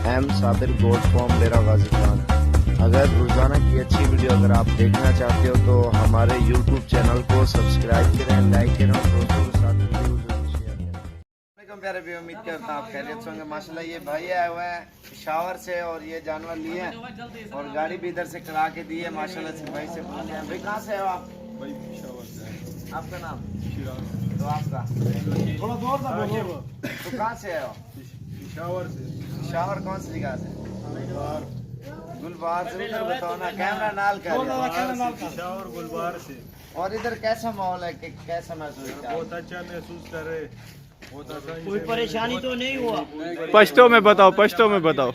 M Sabir goat farm डेरा गाजी खान। अगर रोजाना की अच्छी वीडियो अगर आप देखना चाहते हो तो हमारे YouTube चैनल को सब्सक्राइब करें, लाइक करें और दोस्तों के साथ वीडियो जरूर शेयर करें। प्यारे भी उम्मीद करता हूँ आप खैरियत से होंगे। माशाल्लाह ये भाई आए हुए हैं शावर से और ये जानवर लिए हैं और गाड़ी भी इधर से करा के दी है। माशाल्लाह से भाई से पूछते हैं, भाई कहाँ से हो आप? भाई शावर से। आपका नाम? शिराज। तो आपका थोड़ा जोर से बोलो। तो कहाँ से आए हो? शावर से। शावर कौन सी जगह से? गुलबार से। उधर बताओ ना, कैमरा नाल कर। शावर गुलबार से। और इधर कैसा माहौल है कि कैसा महसूस कर? बहुत अच्छा महसूस कर रहे। बहुत अच्छा। कोई परेशानी तो नहीं हुआ? पश्तो में बताओ, पश्तो में बताओ,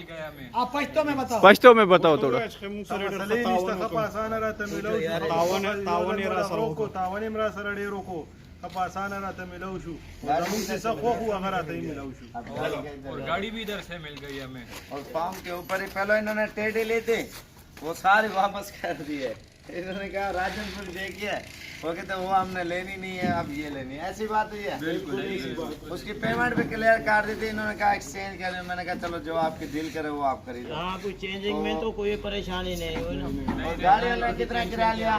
आप पश्तो में बताओ। पश्तो में बताओ थोड़ा। और गाड़ी भी इधर से मिल गई हमें। और फार्म के ऊपर ही पहले इन्होंने टेढ़े लेते वो सारे वापस कर दिए। इन्होंने कहा राजनपुर देखिए, वो कहते वो हमने लेनी नहीं है, अब ये लेनी है। ऐसी बात हुई है। उसकी पेमेंट भी क्लियर कर दी थी, इन्होंने कहा एक्सचेंज कर। मैंने कहा चलो जो आपकी दिल करे वो आप खरीदो। हाँ, कोई चेंजिंग में तो कोई परेशानी नहीं हुई ना। और गाड़ी वाले ने कितना किराया लिया?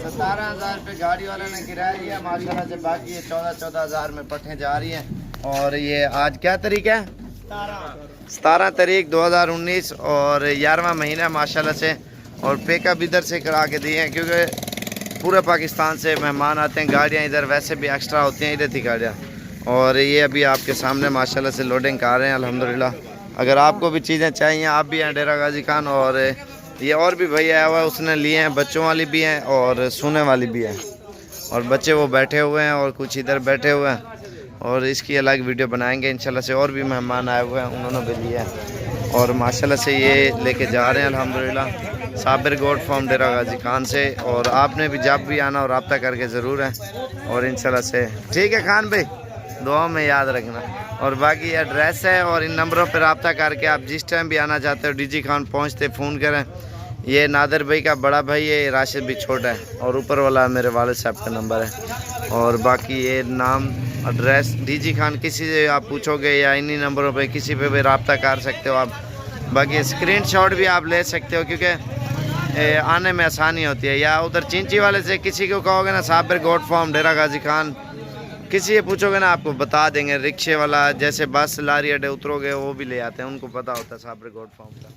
17,000 रुपये गाड़ी वाले ने किराया लिया माशाल्लाह से। बाकी ये 14,000 में पट्टे जा रही हैं। और ये आज क्या तारीख है? 17 तारीख 2019 और 11वां महीना माशाल्लाह से। और पिकअप इधर से करा के दिए हैं क्योंकि पूरे पाकिस्तान से मेहमान आते हैं। गाड़ियाँ इधर वैसे भी एक्स्ट्रा होती हैं इधर थी गाड़ियाँ। और ये अभी आपके सामने माशाल्लाह से लोडिंग कर रहे हैं अल्हम्दुलिल्लाह। अगर आपको भी चीज़ें चाहिए आप भी हैं डेरा गाजी खान। और ये और भी भैया आया हुआ है, उसने लिए हैं, बच्चों वाली भी हैं और सोने वाली भी हैं। और बच्चे वो बैठे हुए हैं और कुछ इधर बैठे हुए हैं और इसकी अलग वीडियो बनाएंगे इंशाल्लाह से। और भी मेहमान आए हुए हैं, उन्होंने भी लिया है और माशाल्लाह से ये लेके जा रहे हैं अल्हम्दुलिल्लाह साबिर गोट फॉर्म डेरा गाजी खान से। और आपने भी जब भी आना और रब्ता करके ज़रूर है। और इंशाल्लाह से ठीक है खान भाई, दुआ में याद रखना। और बाकी एड्रेस है और इन नंबरों पर रब्ता करके आप जिस टाइम भी आना चाहते हो डीजी खान पहुँचते फ़ोन करें। ये नादर भाई का बड़ा भाई है, राशिद भी छोटा है और ऊपर वाला मेरे वालिद साहब का नंबर है। और बाकी ये नाम एड्रेस डीजी खान किसी से आप पूछोगे या इन्हीं नंबरों पे किसी पे भी रब्ता कर सकते हो आप। बाकी स्क्रीनशॉट भी आप ले सकते हो क्योंकि आने में आसानी होती है। या उधर चिंची वाले से किसी को कहोगे ना साबिर गोट फॉर्म डेरा गाजी खान, किसी से पूछोगे ना आपको बता देंगे। रिक्शे वाला जैसे बस लारी अड्डे उतरोगे वो भी ले आते हैं, उनको पता होता है साबिर गोट फॉर्म का।